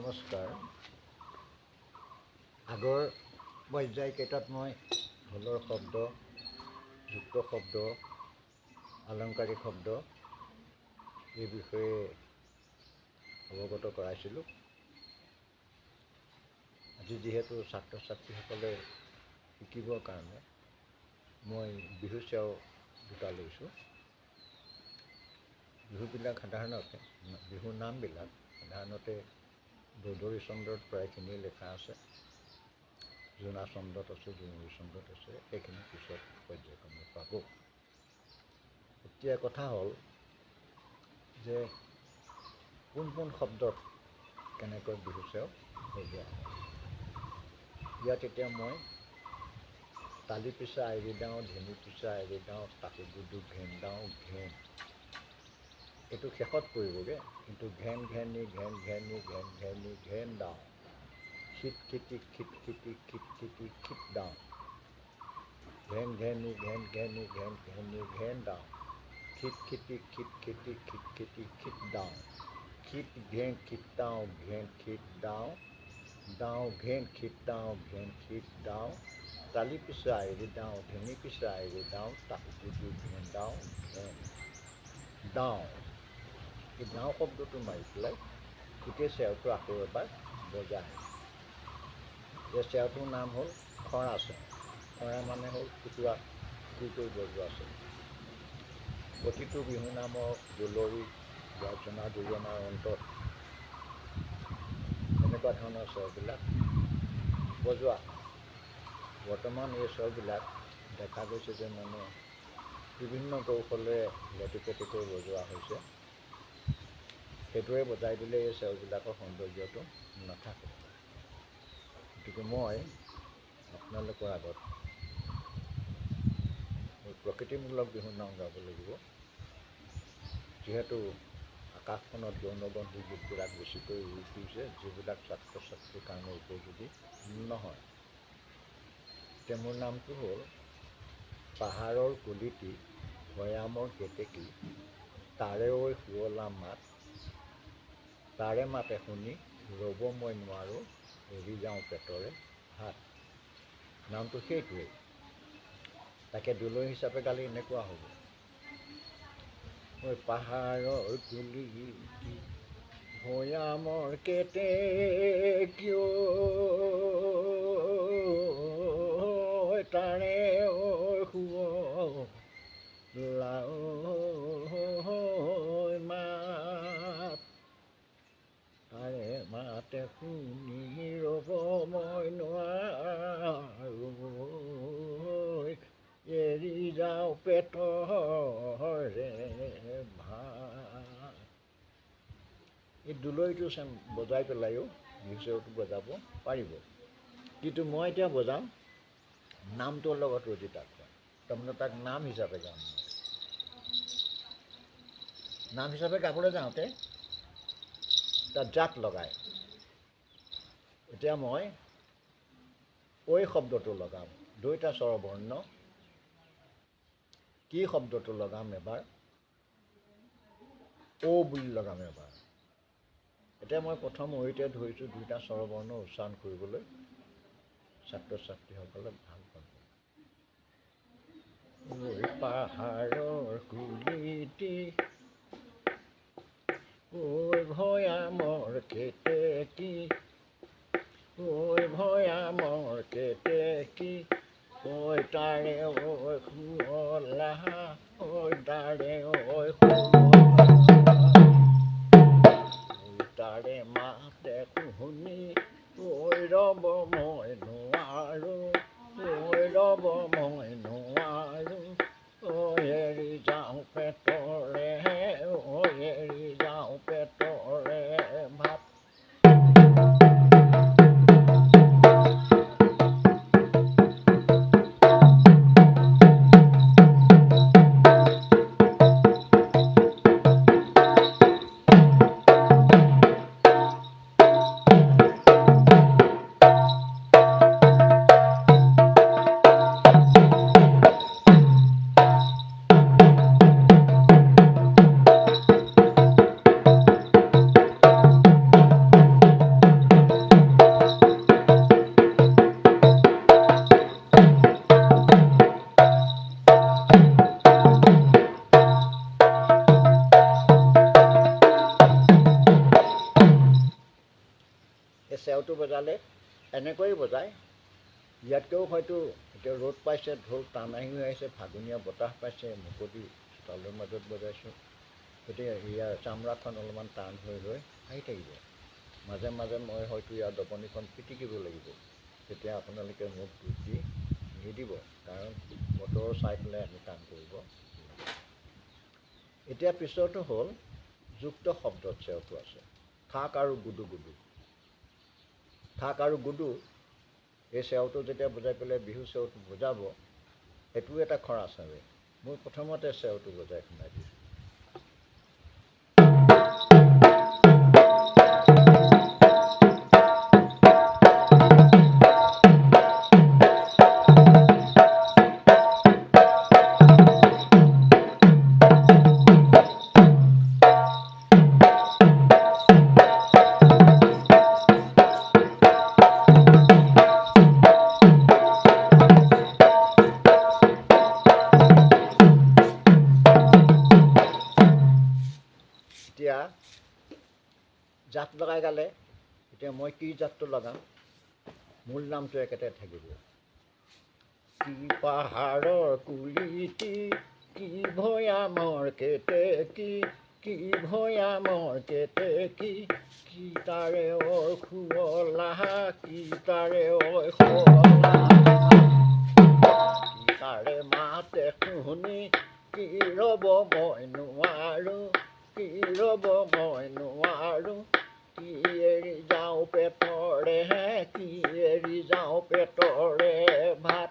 নমস্কাৰ। আগৰ পৰ্যায়কেইটাত মই ঢোলৰ শব্দ, যুক্ত শব্দ, আলংকাৰিক শব্দ এই বিষয়ে অৱগত কৰাইছিলোঁ। আজি যিহেতু ছাত্ৰ ছাত্ৰীসকলে শিকিবৰ কাৰণে মই বিহু চেও দুটা লৈছোঁ। বিহুবিলাক সাধাৰণতে বিহুৰ নামবিলাক সাধাৰণতে বৰদৈ চন্দত প্ৰায়খিনি লিখা আছে, জোনা চন্দত আছে, জোনমণি চন্দত আছে, সেইখিনি পিছত পৰ্যায়ক্ৰমে পাব। এতিয়া কথা হ'ল যে কোন কোন শব্দত কেনেকৈ বিহু চেও বজোৱা হয়। ইয়াত এতিয়া মই তালি পিছা আইৰি দাওঁ, ধেনি পিছা আইৰি দাওঁ, তাকু গুদু ঘেন দাওঁ, ঘেন এইটো শেষত পৰিবগৈ, কিন্তু ঘেন ঘেনি ঘেন ঘেনি ঘেন ঘেনি ঘেন দাওঁ, খিট খিটি খিট খিটি খিট খিটি খিট দাওঁ, ঘেন ঘেনি ঘেন ঘেনি ঘেন ঘেনি ঘেন দাওঁ, খিট খিটি খিট খিটি খিট খিটি খিট দাওঁ, খিট ঘেন খিট দাওঁ, ঘেন খিট দাওঁ, দাওঁ ঘেন খিট দাওঁ, ঘেন খিট দাওঁ, তালি পিছা আইৰি দাওঁ, ধেনি পিছা আইৰি দাওঁ, তাকু গুদু ঘেন দাওঁ, ঘেন দাওঁ। এই দাওঁ শব্দটো মাৰি পেলাই গোটেই চেওটো আকৌ এবাৰ বজায়। এই চেওটোৰ নাম হ'ল খৰা চেও। খৰা মানে হ'ল কুটোৱা কৰি বজোৱা চেও। প্ৰতিটো বিহু নামৰ দুলৰি গাৰ্জনা যোজনাৰ অন্তত এনেকুৱা ধৰণৰ চেওবিলাক বজোৱা। বৰ্তমান এই চেওবিলাক দেখা গৈছে যে বিভিন্ন কৌশলেৰে লেটিপেটিকৈ বজোৱা হৈছে। সেইটোৱে বজাই দিলে এই চেওবিলাকৰ সৌন্দৰ্যটো নাথাকে। গতিকে মই আপোনালোকৰ আগত প্ৰকৃতিমূলক বিহুৰ নাম গাব লাগিব। যিহেতু আকাশখনত যৌনগন্ধি গীতবিলাক বেছিকৈ উৰি ফুৰিছে, যিবিলাক ছাত্ৰ ছাত্ৰীৰ কাৰণে উপযোগী নহয়। এতিয়া মোৰ নামটো হ'ল পাহাৰৰ কলিটি ভৈয়ামৰ কেতেকী, তাৰে ঐ শুৱলা মাত, তাৰে মাতে শুনি ৰ'ব মই নোৱাৰোঁ, এৰি যাওঁ পেটৰে ভাত। নামটো সেইটোৱেই। তাকে দুলৰি হিচাপে গালে এনেকুৱা হ'ব। ঐ পাহাৰৰ কলিটি ভৈয়ামৰ কেতেকী, তাৰে ঐ শুৱলা মাত, তাৰে মাতে শুনি ৰ'ব মই নোৱাৰোঁ, এৰি যাওঁ পেটৰে ভাত। এই দুলৰিটো বজাই পেলাইও বিহু চেওটো বজাব পাৰিব। কিন্তু মই এতিয়া বজাম নামটোৰ লগত ৰজিতাক্ষৰ, তাৰমানে তাক নাম হিচাপে গাম। নাম হিচাপে গাবলৈ যাওঁতে তাত জাত লগাই। এতিয়া মই ঐ শব্দটো লগাম, দুয়োটা স্বৰবৰ্ণ। কি শব্দটো লগাম এবাৰ, ঔ বুলি লগাম এবাৰ। এতিয়া মই প্ৰথম ঐতে ধৰিছোঁ, দুয়োটা স্বৰবৰ্ণ উচ্চাৰণ কৰিবলৈ ছাত্ৰ ছাত্ৰীসকলে ভাল পাব। ঐ পাহাৰৰ কুলিটি, ঐ ভৈয়ামৰ কেতেকী, ঐ ভৈয়ামৰ কেতেকী, ঐ তাৰে ঐ শুৱলা, ঐ তাৰে ঐ শুৱলা, তাৰে মাতে শুনি ঐ ৰ'ব মই নোৱাৰোঁ, ঐ ৰ'ব মই নোৱাৰোঁ, ঐ এৰি যাওঁ পেটৰে, ঐ এৰি যাওঁ পেটৰে ভাত। চেওটো বজালে এনেকৈয়ে বজায়। ইয়াতকৈও হয়তো এতিয়া ৰ'দ পাইছে, ঢোল টান আহি আহিছে, ফাগুনীয়া বতাহ পাইছে, মুকলি চোতালৰ মাজত বজাইছোঁ, গতিকে ইয়াৰ চামৰাখন অলপমান টান হৈ আহি থাকিব। মাজে মাজে মই হয়তো ইয়াৰ দপনিখন পিটিকিব লাগিব, তেতিয়া আপোনালোকে মোক দুখ দি নিদিব, কাৰণ বতৰ চাই পেলাই আমি কাম কৰিব লাগিব। এতিয়া পিছৰটো হ'ল যুক্ত শব্দত চেওটো আছে। থাক আৰু গুদু গুদু। থাক আৰু গুদু এই চেওটো যেতিয়া বজাই পেলাই বিহু চেওটো বজাব, সেইটোও এটা খৰা চাবে। মই প্ৰথমতে চেওটো বজাই শুনাই দিছোঁ। এতিয়া জাত লগাই গালে, এতিয়া মই কি জাতটো লগাম, মূল নামটো একেটাই থাকিব। কি পাহাৰৰ কুলিটি, কি ভৈয়ামৰ কেতেকী, কি ভৈয়ামৰ কেতেকী, কি তাৰে ঐ শুৱলা, কি তাৰে ঐ শুৱলা, কি তাৰে মাতে শুনি, কি ৰ'ব মই নোৱাৰোঁ, কি ৰ'ব মই নোৱাৰোঁ, কি এৰি যাওঁ পেটৰে, কি এৰি যাওঁ পেটৰে ভাত।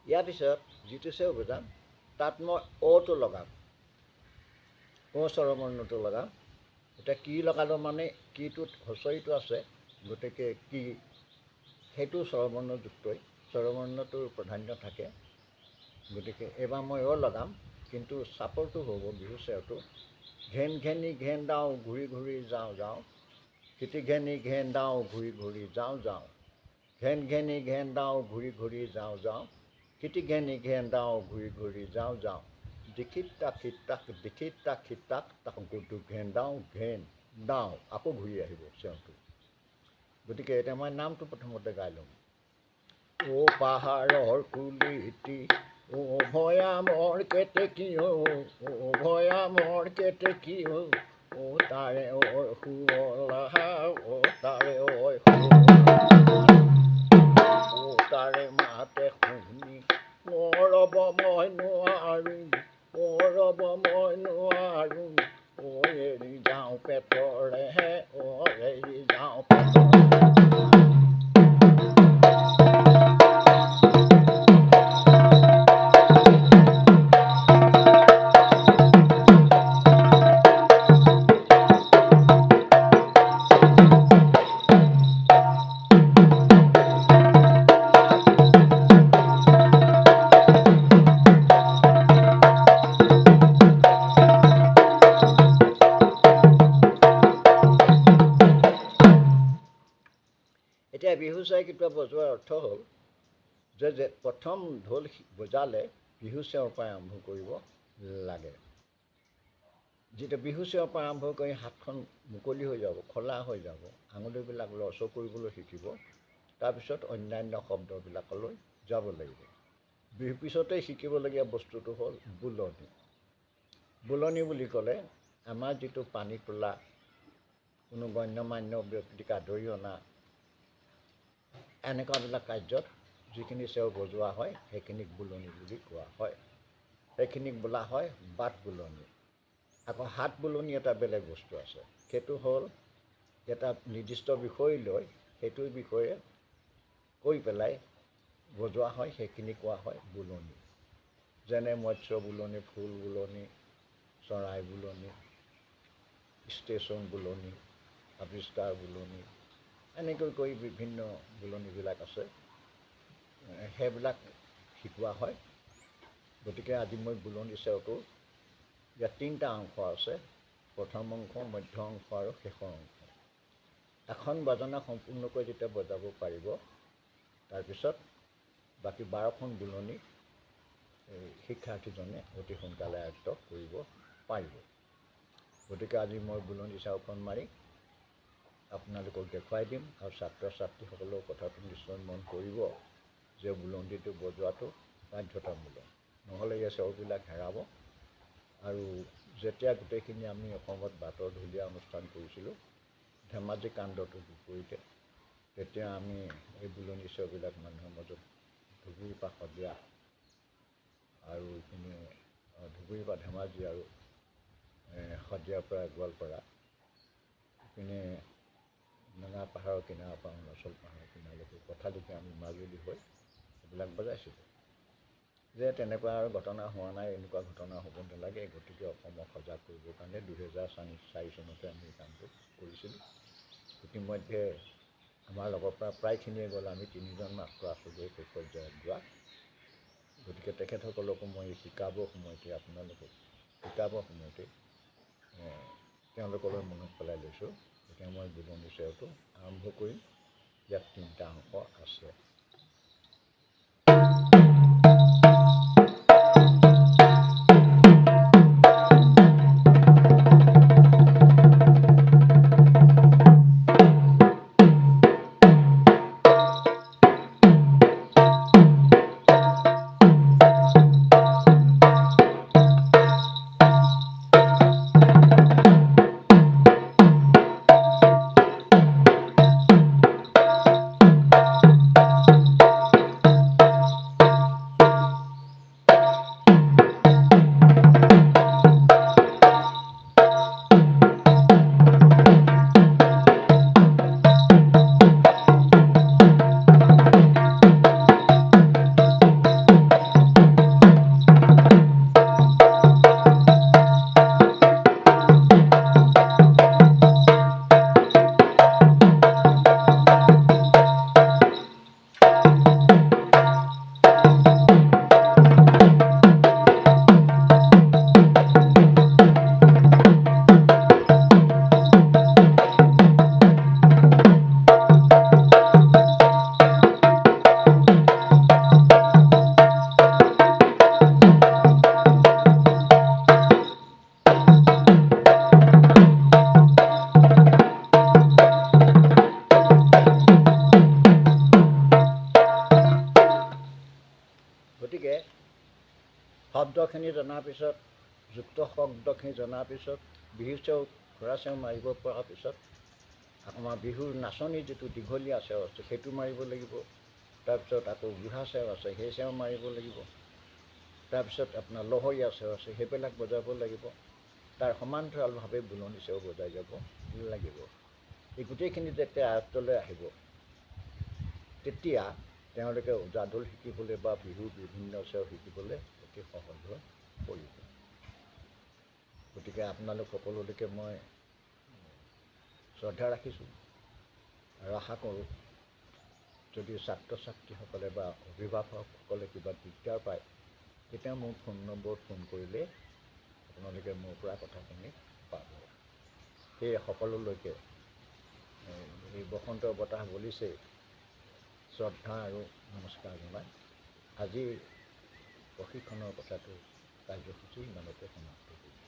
ইয়াৰ পিছত যিটো চেও বজাম, তাত মই অ'টো লগাম, অ' স্বৰবৰ্ণটো লগাম। এতিয়া কি লগালোঁ মানে কিটোত হুঁচৰিটো আছে, গতিকে কি সেইটো স্বৰবৰ্ণযুক্তই, স্বৰবৰ্ণটোৰ প্ৰাধান্য থাকে। গতিকে এইবাৰ মই অ' লগাম, কিন্তু চাপৰটো হ'ব বিহু চেওটো। ঘেন ঘেনি ঘেন দাওঁ ঘূৰি ঘূৰি যাওঁ যাওঁ, কিটি ঘেনি ঘেন দাওঁ ঘূৰি ঘূৰি যাওঁ যাওঁ, ঘেন ঘেনি ঘেন দাওঁ ঘূৰি ঘূৰি যাওঁ যাওঁ, কিটি ঘেনি ঘেন দাওঁ ঘূৰি ঘূৰি যাওঁ যাওঁ, দিখিত তাক সিতাক দিখিত তাক সিতাক, তাক গুদু ঘেন দাওঁ, আকৌ ঘূৰি আহিব চেওটো। গতিকে এতিয়া মই নামটো প্ৰথমতে গাই ল'ম। অ' পাহাৰৰ কুলিটি, অ' ভৈয়ামৰ কেতেকী, অ' ভৈয়ামৰ কেতেকী, অ' তাৰে ঐ শুৱলা, অ' তাৰে ঐ শুৱলা, অ' তাৰে মাতে শুনি, অ' ৰ'ব মই নোৱাৰোঁ, অ' ৰ'ব মই নোৱাৰোঁ, অ' এৰি যাওঁ পেটৰে, অ' এৰি যাওঁ পেটৰে। এতিয়া বিহু চেওঁকেইটা বজোৱাৰ অৰ্থ হ'ল যে প্ৰথম ঢোল বজালে বিহু চেওঁৰ পৰা আৰম্ভ কৰিব লাগে। যেতিয়া বিহু চেওঁৰ পৰা আৰম্ভ কৰি হাতখন মুকলি হৈ যাব, খোলা হৈ যাব, আঙুলিবিলাক লৰচৰ কৰিবলৈ শিকিব, তাৰপিছত অন্যান্য শব্দবিলাকলৈ যাব লাগিব। বিহু পিছতেই শিকিবলগীয়া বস্তুটো হ'ল বোলনি। বোলনি বুলি ক'লে আমাৰ যিটো পানী তোলা, কোনো গণ্য মান্য ব্যক্তিক আদৰি অনা, এনেকুৱাবিলাক কাৰ্যত যিখিনি চেও বজোৱা হয় সেইখিনিক বোলনি বুলি কোৱা হয়। সেইখিনিক বোলা হয় বাট বোলনি। আকৌ হাত বোলনি এটা বেলেগ বস্তু আছে, সেইটো হ'ল এটা নিৰ্দিষ্ট বিষয় লৈ সেইটো বিষয়ে কৈ পেলাই বজোৱা হয়, সেইখিনি কোৱা হয় বোলনি। যেনে মৎস্য বোলনি, ফুল বোলনি, চৰাই বোলনি, ষ্টেচন বোলনি, আৱিষ্কাৰ বোলনি, এনেকৈ কৰি বিভিন্ন বুলনিবিলাক আছে, সেইবিলাক শিকোৱা হয়। গতিকে আজি মই বুলনি চেওটোৰ ইয়াত 3টা অংশ আছে, প্ৰথম অংশ, মধ্য অংশ আৰু শেষৰ অংশ। এখন বাজনা সম্পূৰ্ণকৈ যেতিয়া বজাব পাৰিব, তাৰপিছত বাকী 12খন বুলনি শিক্ষাৰ্থীজনে অতি সোনকালে আয়ত্ত কৰিব পাৰিব। গতিকে আজি মই বুলনি চাওখন মাৰি আপোনালোকক দেখুৱাই দিম, আৰু ছাত্ৰ ছাত্ৰীসকলেও কথাটো নিশ্চয় মন কৰিব যে বুলনিটো বজোৱাটো বাধ্যতামূলক, নহ'লে এই চেওবিলাক হেৰাব। আৰু যেতিয়া গোটেইখিনি আমি অসমত বাটৰ ঢুলীয়া অনুষ্ঠান কৰিছিলোঁ ধেমাজি কাণ্ডটোৰ বিপৰীতে, তেতিয়া আমি এই বুলনি চেওবিলাক মানুহৰ মাজত ধুবুৰীৰ পৰা শদিয়া আৰু এইখিনি ধুবুৰীৰ পৰা ধেমাজি আৰু শদিয়াৰ পৰা গোৱালপাৰা, এইপিনে নাঙা পাহাৰৰ কিনাৰৰ পৰা অৰুণাচল পাহাৰৰ কিনাৰলৈকে কথা লিখি আমি মাজুলী হৈ এইবিলাক বজাইছিলোঁ। যে তেনেকুৱা আৰু ঘটনা হোৱা নাই, এনেকুৱা ঘটনা হ'ব নালাগে, গতিকে অসমক সজাগ কৰিবৰ কাৰণে 2004 চনতে আমি এই কামটো কৰিছিলোঁ। ইতিমধ্যে আমাৰ লগৰ পৰা প্ৰায়খিনিয়ে গ'ল, আমি 3জন মাত্ৰ আছোঁ গৈ সেই পৰ্যায়ত যোৱা। গতিকে তেখেতসকলকো মই শিকাবৰ সময়তে, আপোনালোকক শিকাবৰ সময়তে তেওঁলোকলৈ মনত পেলাই লৈছোঁ। এতিয়া মই বুলনি চেওটো আৰম্ভ কৰিম। ইয়াত 3টা অংশ আছে। গতিকে শব্দখিনি জনাৰ পিছত, যুক্ত শব্দখিনি জনাৰ পিছত, বিহু চেও ঘোঁৰা চেও মাৰিব পৰাৰ পিছত আমাৰ বিহুৰ নাচনি যিটো দীঘলীয়া চেও আছে সেইটো মাৰিব লাগিব। তাৰপিছত আকৌ বুঢ়া চেও আছে, সেই চেও মাৰিব লাগিব। তাৰপিছত আপোনাৰ লহৰীয়া চেও আছে, সেইবিলাক বজাব লাগিব। তাৰ সমান্তৰালভাৱে বুলনি চেও বজাই যাব লাগিব। এই গোটেইখিনি যেতিয়া আয়ত্তলৈ আহিব, তেতিয়া তেওঁলোকে ওজা-ঢোল শিকিবলৈ বা বিহুৰ বিভিন্ন চেও শিকিবলৈ অতি সহজ হৈ পৰিব। গতিকে আপোনালোক সকলোলৈকে মই শ্ৰদ্ধা ৰাখিছোঁ আৰু আশা কৰোঁ যদি ছাত্ৰ ছাত্ৰীসকলে বা অভিভাৱকসকলে কিবা দিগদাৰ পায়, তেতিয়া মোৰ ফোন নম্বৰত ফোন কৰিলে আপোনালোকে মোৰ পৰা কথাখিনি পাব। সেই সকলোলৈকে এই বসন্ত বতাহ বলিছে শ্ৰদ্ধা আৰু নমস্কাৰ জনাই আজিৰ প্ৰশিক্ষণৰ কথাটো কাৰ্যসূচী ইমানতে সমাপ্ত কৰিছোঁ।